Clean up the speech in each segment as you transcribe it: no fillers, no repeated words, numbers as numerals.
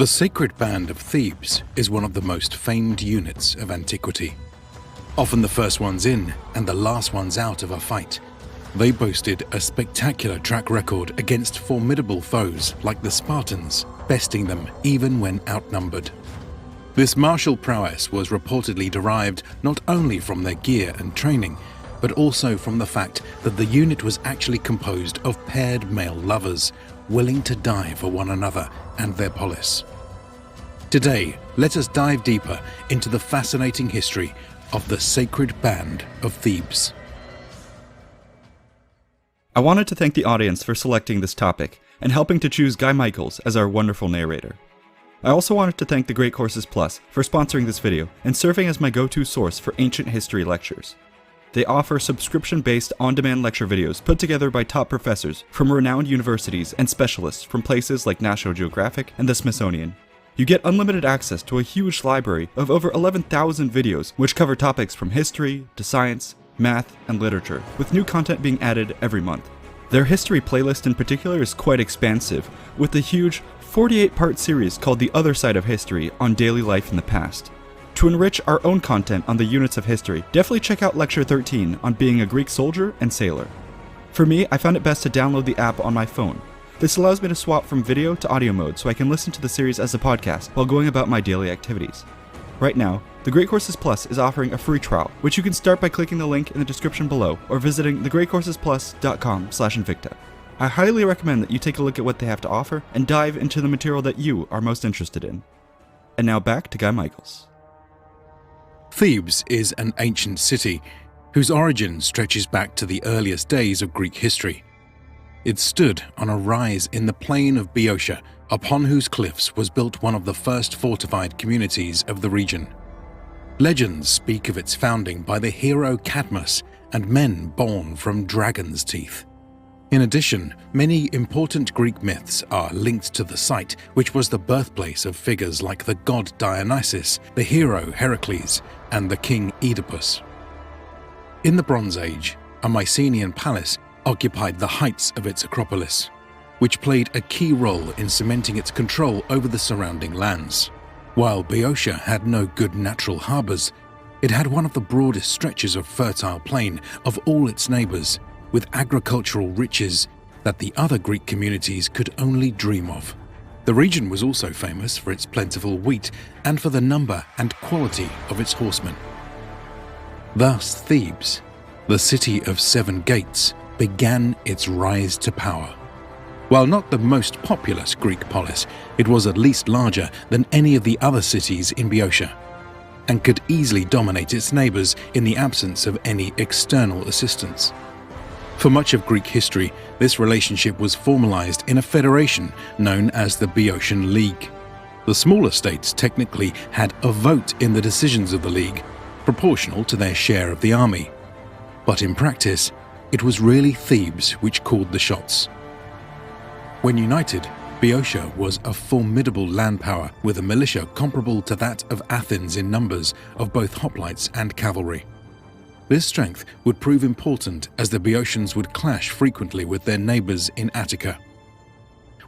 The Sacred Band of Thebes is one of the most famed units of antiquity. Often the first ones in and the last ones out of a fight, they boasted a spectacular track record against formidable foes like the Spartans, besting them even when outnumbered. This martial prowess was reportedly derived not only from their gear and training, but also from the fact that the unit was actually composed of paired male lovers, willing to die for one another and their polis. Today, let us dive deeper into the fascinating history of the Sacred Band of Thebes. I wanted to thank the audience for selecting this topic and helping to choose Guy Michaels as our wonderful narrator. I also wanted to thank the Great Courses Plus for sponsoring this video and serving as my go-to source for ancient history lectures. They offer subscription-based on-demand lecture videos put together by top professors from renowned universities and specialists from places like National Geographic and the Smithsonian. You get unlimited access to a huge library of over 11,000 videos which cover topics from history to science, math, and literature, with new content being added every month. Their history playlist in particular is quite expansive, with a huge 48-part series called The Other Side of History on daily life in the past. To enrich our own content on the units of history, definitely check out Lecture 13 on being a Greek soldier and sailor. For me, I found it best to download the app on my phone. This allows me to swap from video to audio mode so I can listen to the series as a podcast while going about my daily activities. Right now, the Great Courses Plus is offering a free trial, which you can start by clicking the link in the description below or visiting thegreatcoursesplus.com/Invicta. I highly recommend that you take a look at what they have to offer and dive into the material that you are most interested in. And now back to Guy Michaels. Thebes is an ancient city whose origin stretches back to the earliest days of Greek history. It stood on a rise in the plain of Boeotia, upon whose cliffs was built one of the first fortified communities of the region. Legends speak of its founding by the hero Cadmus and men born from dragon's teeth. In addition, many important Greek myths are linked to the site, which was the birthplace of figures like the god Dionysus, the hero Heracles, and the king Oedipus. In the Bronze Age, a Mycenaean palace occupied the heights of its Acropolis, which played a key role in cementing its control over the surrounding lands. While Boeotia had no good natural harbours, it had one of the broadest stretches of fertile plain of all its neighbours, with agricultural riches that the other Greek communities could only dream of. The region was also famous for its plentiful wheat and for the number and quality of its horsemen. Thus Thebes, the city of 7 gates, began its rise to power. While not the most populous Greek polis, it was at least larger than any of the other cities in Boeotia, and could easily dominate its neighbours in the absence of any external assistance. For much of Greek history, this relationship was formalized in a federation known as the Boeotian League. The smaller states technically had a vote in the decisions of the League, proportional to their share of the army. But in practice, it was really Thebes which called the shots. When united, Boeotia was a formidable land power with a militia comparable to that of Athens in numbers of both hoplites and cavalry. This strength would prove important as the Boeotians would clash frequently with their neighbours in Attica.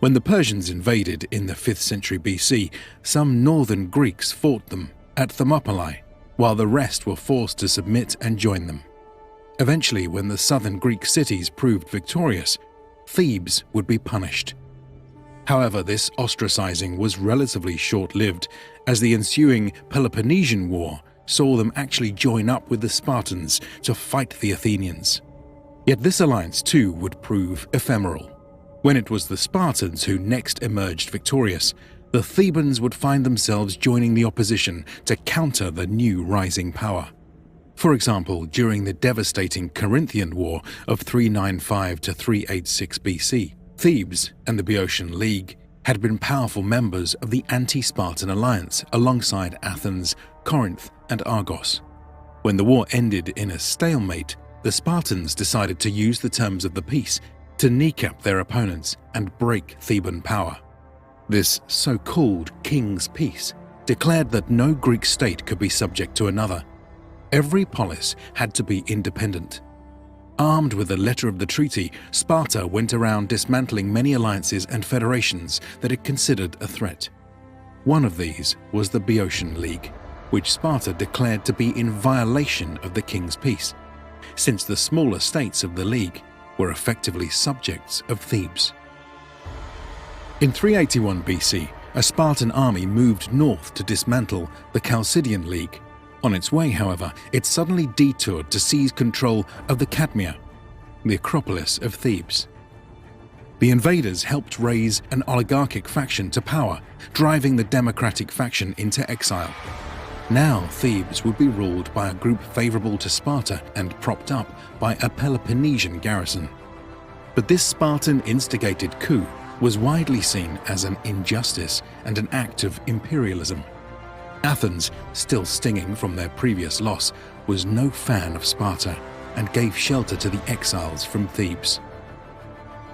When the Persians invaded in the 5th century BC, some northern Greeks fought them at Thermopylae, while the rest were forced to submit and join them. Eventually, when the southern Greek cities proved victorious, Thebes would be punished. However, this ostracizing was relatively short-lived, as the ensuing Peloponnesian War saw them actually join up with the Spartans to fight the Athenians. Yet this alliance too would prove ephemeral. When it was the Spartans who next emerged victorious, the Thebans would find themselves joining the opposition to counter the new rising power. For example, during the devastating Corinthian War of 395 to 386 BC, Thebes and the Boeotian League had been powerful members of the anti-Spartan alliance alongside Athens, Corinth, and Argos. When the war ended in a stalemate, the Spartans decided to use the terms of the peace to kneecap their opponents and break Theban power. This so-called King's Peace declared that no Greek state could be subject to another. Every polis had to be independent. Armed with the letter of the treaty, Sparta went around dismantling many alliances and federations that it considered a threat. One of these was the Boeotian League, which Sparta declared to be in violation of the king's peace, since the smaller states of the League were effectively subjects of Thebes. In 381 BC, a Spartan army moved north to dismantle the Chalcidian League. On its way, however, it suddenly detoured to seize control of the Cadmia, the Acropolis of Thebes. The invaders helped raise an oligarchic faction to power, driving the democratic faction into exile. Now Thebes would be ruled by a group favorable to Sparta and propped up by a Peloponnesian garrison. But this Spartan-instigated coup was widely seen as an injustice and an act of imperialism. Athens, still stinging from their previous loss, was no fan of Sparta and gave shelter to the exiles from Thebes.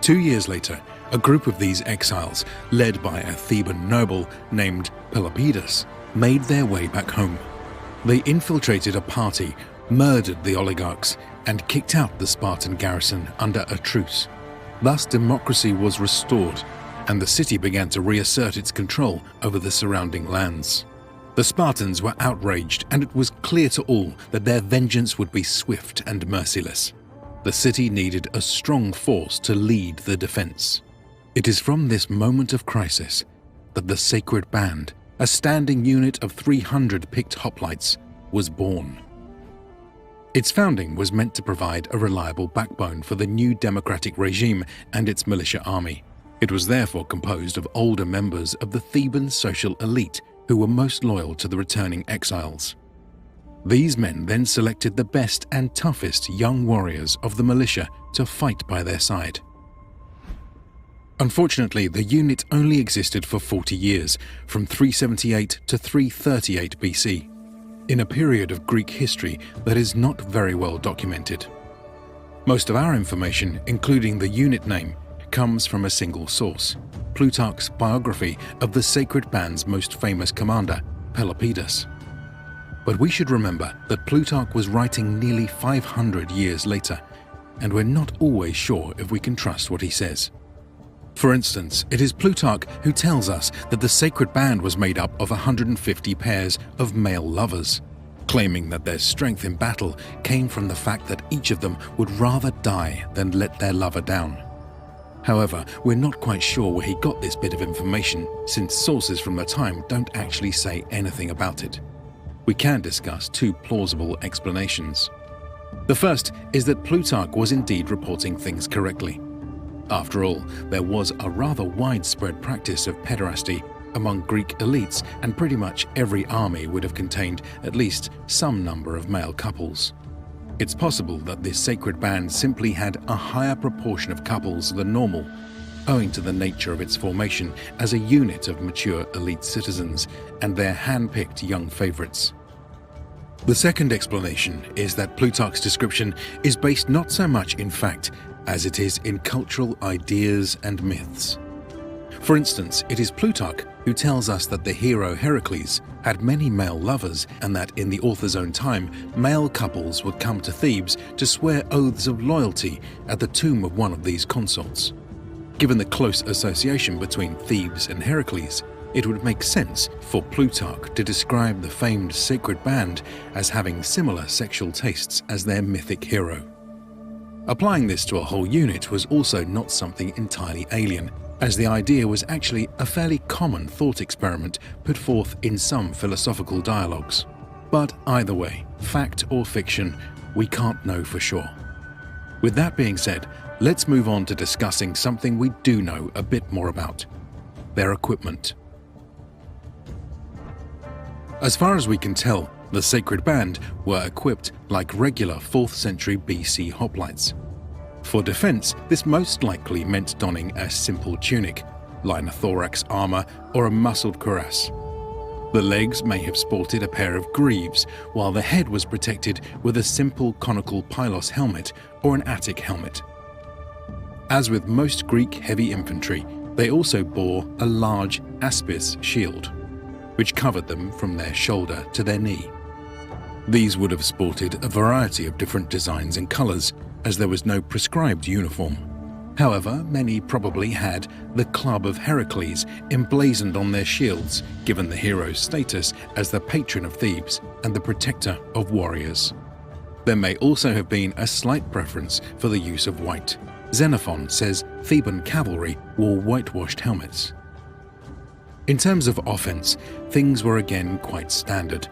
2 years later, a group of these exiles, led by a Theban noble named Pelopidas, made their way back home. They infiltrated a party, murdered the oligarchs, and kicked out the Spartan garrison under a truce. Thus democracy was restored, and the city began to reassert its control over the surrounding lands. The Spartans were outraged, and it was clear to all that their vengeance would be swift and merciless. The city needed a strong force to lead the defense. It is from this moment of crisis that the Sacred Band, a standing unit of 300 picked hoplites, was born. Its founding was meant to provide a reliable backbone for the new democratic regime and its militia army. It was therefore composed of older members of the Theban social elite who were most loyal to the returning exiles. These men then selected the best and toughest young warriors of the militia to fight by their side. Unfortunately, the unit only existed for 40 years, from 378 to 338 BC, in a period of Greek history that is not very well documented. Most of our information, including the unit name, comes from a single source, Plutarch's biography of the Sacred Band's most famous commander, Pelopidas. But we should remember that Plutarch was writing nearly 500 years later, and we're not always sure if we can trust what he says. For instance, it is Plutarch who tells us that the Sacred Band was made up of 150 pairs of male lovers, claiming that their strength in battle came from the fact that each of them would rather die than let their lover down. However, we're not quite sure where he got this bit of information, since sources from the time don't actually say anything about it. We can discuss two plausible explanations. The first is that Plutarch was indeed reporting things correctly. After all, there was a rather widespread practice of pederasty among Greek elites, and pretty much every army would have contained at least some number of male couples. It's possible that this Sacred Band simply had a higher proportion of couples than normal, owing to the nature of its formation as a unit of mature elite citizens and their hand-picked young favorites. The second explanation is that Plutarch's description is based not so much in fact as it is in cultural ideas and myths. For instance, it is Plutarch who tells us that the hero Heracles had many male lovers, and that in the author's own time, male couples would come to Thebes to swear oaths of loyalty at the tomb of one of these consorts. Given the close association between Thebes and Heracles, it would make sense for Plutarch to describe the famed Sacred Band as having similar sexual tastes as their mythic hero. Applying this to a whole unit was also not something entirely alien, as the idea was actually a fairly common thought experiment put forth in some philosophical dialogues. But either way, fact or fiction, we can't know for sure. With that being said, let's move on to discussing something we do know a bit more about: their equipment. As far as we can tell, the Sacred Band were equipped like regular 4th century BC hoplites. For defense, this most likely meant donning a simple tunic, linothorax armor, or a muscled cuirass. The legs may have sported a pair of greaves, while the head was protected with a simple conical pylos helmet or an Attic helmet. As with most Greek heavy infantry, they also bore a large aspis shield, which covered them from their shoulder to their knee. These would have sported a variety of different designs and colors, as there was no prescribed uniform. However, many probably had the Club of Heracles emblazoned on their shields, given the hero's status as the patron of Thebes and the protector of warriors. There may also have been a slight preference for the use of white. Xenophon says Theban cavalry wore whitewashed helmets. In terms of offense, things were again quite standard.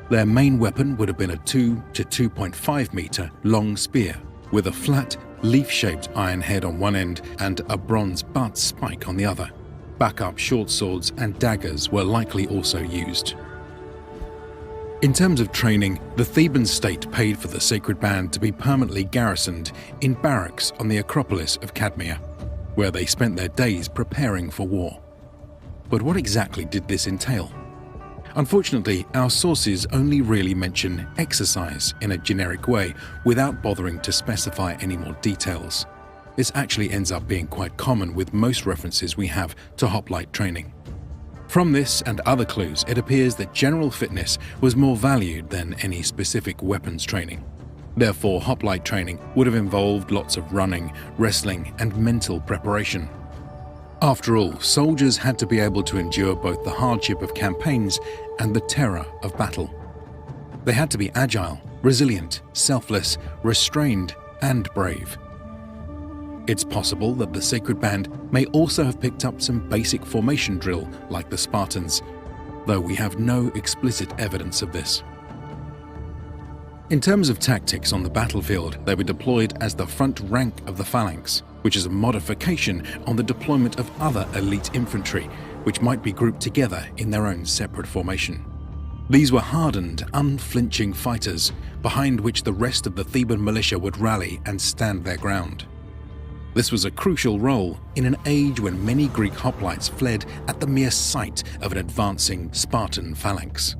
Their main weapon would have been a 2 to 2.5 meter long spear with a flat, leaf-shaped iron head on one end and a bronze butt spike on the other. Backup short swords and daggers were likely also used. In terms of training, the Theban state paid for the sacred band to be permanently garrisoned in barracks on the Acropolis of Cadmia, where they spent their days preparing for war. But what exactly did this entail? Unfortunately, our sources only really mention exercise in a generic way without bothering to specify any more details. This actually ends up being quite common with most references we have to hoplite training. From this and other clues, it appears that general fitness was more valued than any specific weapons training. Therefore, hoplite training would have involved lots of running, wrestling, and mental preparation. After all, soldiers had to be able to endure both the hardship of campaigns and the terror of battle. They had to be agile, resilient, selfless, restrained, and brave. It's possible that the sacred band may also have picked up some basic formation drill like the Spartans, though we have no explicit evidence of this. In terms of tactics on the battlefield, they were deployed as the front rank of the phalanx, which is a modification on the deployment of other elite infantry, which might be grouped together in their own separate formation. These were hardened, unflinching fighters, behind which the rest of the Theban militia would rally and stand their ground. This was a crucial role in an age when many Greek hoplites fled at the mere sight of an advancing Spartan phalanx.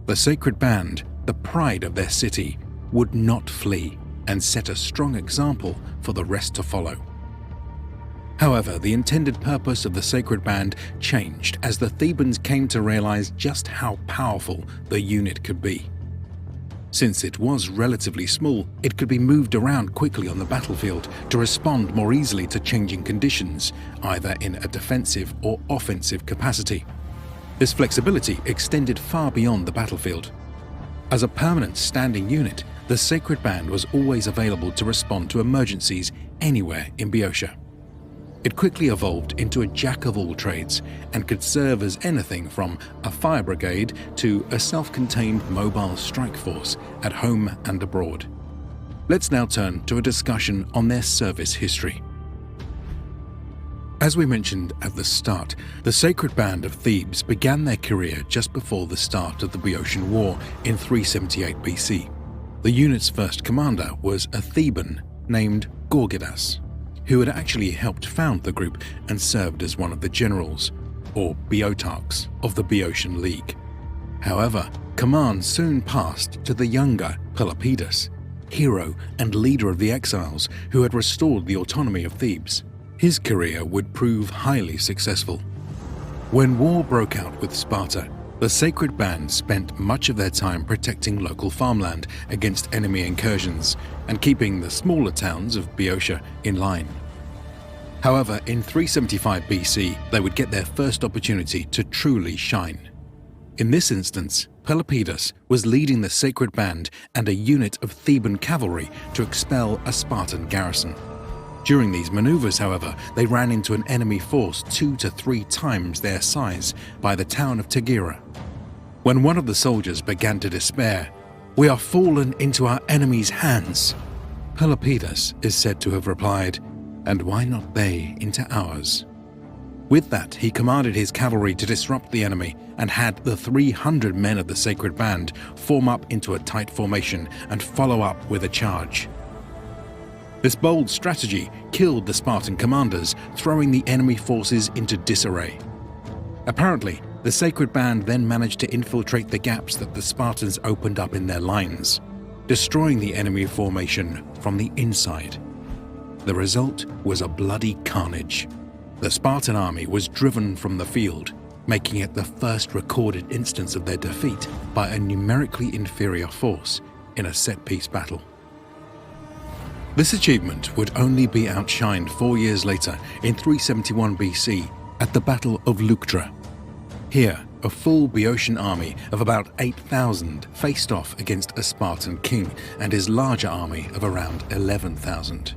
The sacred band, the pride of their city, would not flee and set a strong example for the rest to follow. However, the intended purpose of the sacred band changed as the Thebans came to realize just how powerful the unit could be. Since it was relatively small, it could be moved around quickly on the battlefield to respond more easily to changing conditions, either in a defensive or offensive capacity. This flexibility extended far beyond the battlefield. As a permanent standing unit, the sacred band was always available to respond to emergencies anywhere in Boeotia. It quickly evolved into a jack-of-all-trades and could serve as anything from a fire brigade to a self-contained mobile strike force at home and abroad. Let's now turn to a discussion on their service history. As we mentioned at the start, the Sacred Band of Thebes began their career just before the start of the Boeotian War in 378 BC. The unit's first commander was a Theban named Gorgidas, who had actually helped found the group and served as one of the generals, or Boeotarchs, of the Boeotian League. However, command soon passed to the younger Pelopidas, hero and leader of the exiles who had restored the autonomy of Thebes. His career would prove highly successful. When war broke out with Sparta, the Sacred Band spent much of their time protecting local farmland against enemy incursions and keeping the smaller towns of Boeotia in line. However, in 375 BC, they would get their first opportunity to truly shine. In this instance, Pelopidas was leading the Sacred Band and a unit of Theban cavalry to expel a Spartan garrison. During these maneuvers, however, they ran into an enemy force 2 to 3 times their size by the town of Tegera. When one of the soldiers began to despair, "We are fallen into our enemy's hands," Pelopidas is said to have replied, "And why not they into ours?" With that, he commanded his cavalry to disrupt the enemy and had the 300 men of the Sacred Band form up into a tight formation and follow up with a charge. This bold strategy killed the Spartan commanders, throwing the enemy forces into disarray. Apparently, the Sacred Band then managed to infiltrate the gaps that the Spartans opened up in their lines, destroying the enemy formation from the inside. The result was a bloody carnage. The Spartan army was driven from the field, making it the first recorded instance of their defeat by a numerically inferior force in a set-piece battle. This achievement would only be outshined 4 years later in 371 BC at the Battle of Leuctra. Here, a full Boeotian army of about 8,000 faced off against a Spartan king and his larger army of around 11,000.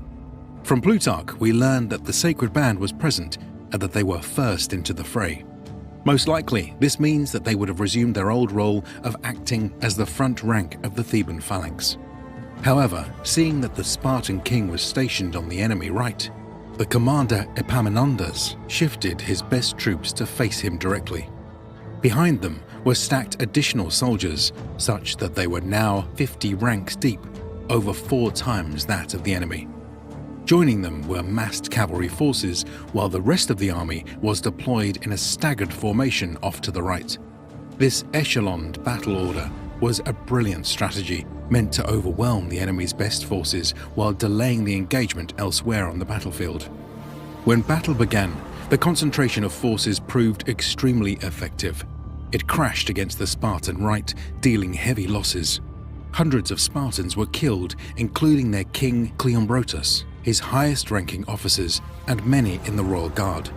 From Plutarch, we learn that the sacred band was present and that they were first into the fray. Most likely, this means that they would have resumed their old role of acting as the front rank of the Theban phalanx. However, seeing that the Spartan king was stationed on the enemy right, the commander Epaminondas shifted his best troops to face him directly. Behind them were stacked additional soldiers, such that they were now 50 ranks deep, over 4 times that of the enemy. Joining them were massed cavalry forces, while the rest of the army was deployed in a staggered formation off to the right. This echeloned battle order was a brilliant strategy meant to overwhelm the enemy's best forces while delaying the engagement elsewhere on the battlefield. When battle began, the concentration of forces proved extremely effective. It crashed against the Spartan right, dealing heavy losses. Hundreds of Spartans were killed, including their king Cleombrotus, his highest-ranking officers, and many in the royal guard.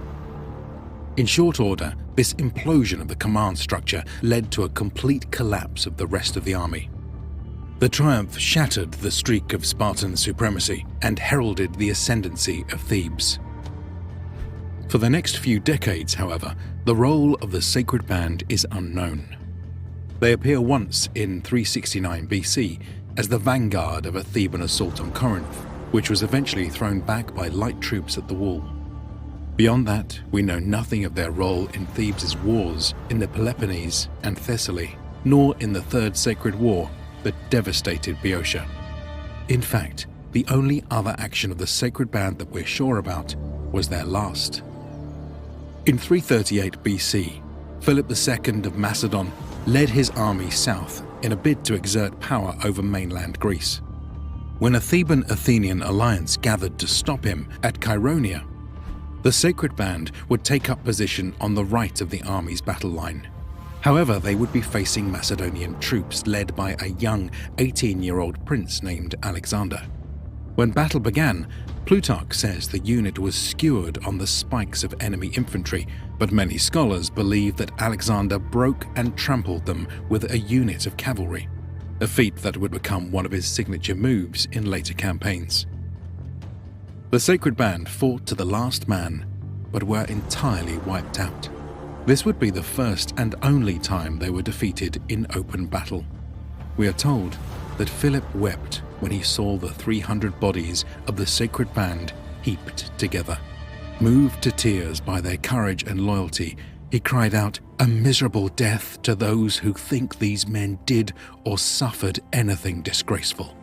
In short order, this implosion of the command structure led to a complete collapse of the rest of the army. The triumph shattered the streak of Spartan supremacy and heralded the ascendancy of Thebes. For the next few decades, however, the role of the sacred band is unknown. They appear once in 369 BC as the vanguard of a Theban assault on Corinth, which was eventually thrown back by light troops at the wall. Beyond that, we know nothing of their role in Thebes' wars in the Peloponnese and Thessaly, nor in the Third Sacred War that devastated Boeotia. In fact, the only other action of the sacred band that we're sure about was their last. In 338 BC, Philip II of Macedon led his army south in a bid to exert power over mainland Greece. When a Theban-Athenian alliance gathered to stop him at Chaeronea, the sacred band would take up position on the right of the army's battle line. However, they would be facing Macedonian troops led by a young 18-year-old prince named Alexander. When battle began, Plutarch says the unit was skewered on the spikes of enemy infantry, but many scholars believe that Alexander broke and trampled them with a unit of cavalry, a feat that would become one of his signature moves in later campaigns. The sacred band fought to the last man, but were entirely wiped out. This would be the first and only time they were defeated in open battle. We are told that Philip wept when he saw the 300 bodies of the sacred band heaped together. Moved to tears by their courage and loyalty, he cried out, "A miserable death to those who think these men did or suffered anything disgraceful."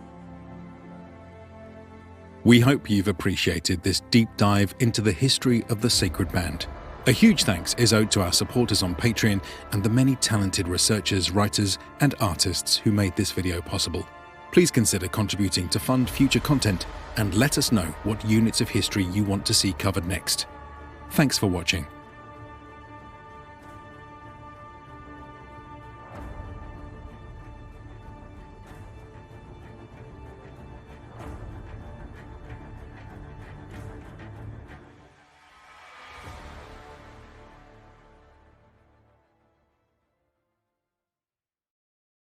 We hope you've appreciated this deep dive into the history of the sacred band. A huge thanks is owed to our supporters on Patreon and the many talented researchers, writers, and artists who made this video possible. Please consider contributing to fund future content and let us know what units of history you want to see covered next. Thanks for watching.